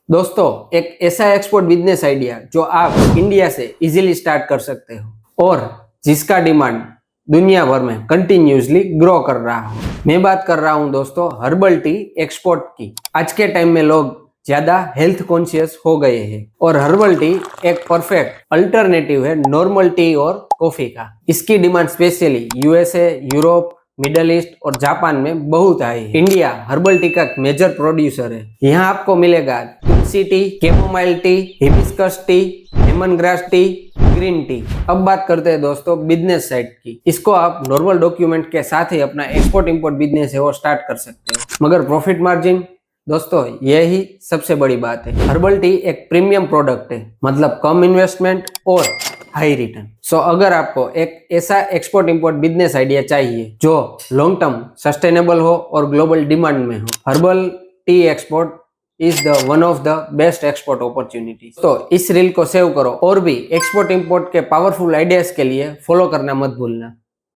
दोस्तों, एक ऐसा एक्सपोर्ट बिजनेस आइडिया जो आप इंडिया से इजीली स्टार्ट कर सकते हो और जिसका डिमांड दुनिया भर में कंटिन्यूसली ग्रो कर रहा हो। मैं बात कर रहा हूं दोस्तों हर्बल टी एक्सपोर्ट की। आज के टाइम में लोग ज्यादा हेल्थ कॉन्शियस हो गए हैं और हर्बल टी एक परफेक्ट अल्टरनेटिव है नॉर्मल टी और कॉफी का। इसकी demand specially USA, Europe, Middle East और जापान में बहुत हाई है। इंडिया हर्बल टी का मेजर प्रोड्यूसर है। यहाँ आपको मिलेगा tulsi tea, chamomile tea, hibiscus tea, lemongrass tea, green tea. अब बात करते हैं दोस्तों बिजनेस साइड की। इसको आप नॉर्मल डॉक्यूमेंट के साथ ही अपना एक्सपोर्ट इंपोर्ट बिजनेस है वो स्टार्ट कर सकते हो, मगर प्रॉफिट मार्जिन दोस्तों यही सबसे बड़ी बात है। हर्बल टी एक प्रीमियम प्रोडक्ट है, मतलब कम इन्वेस्टमेंट और हाई रिटर्न। सो अगर आपको एक ऐसा एक्सपोर्ट इंपोर्ट बिजनेस आइडिया चाहिए जो लॉन्ग टर्म सस्टेनेबल हो और ग्लोबल डिमांड में हो, herbal tea export is the one of the best export opportunities. तो इस रील को सेव करो और भी एक्सपोर्ट इंपोर्ट के पावरफुल आइडियाज के लिए फॉलो करना मत भूलना।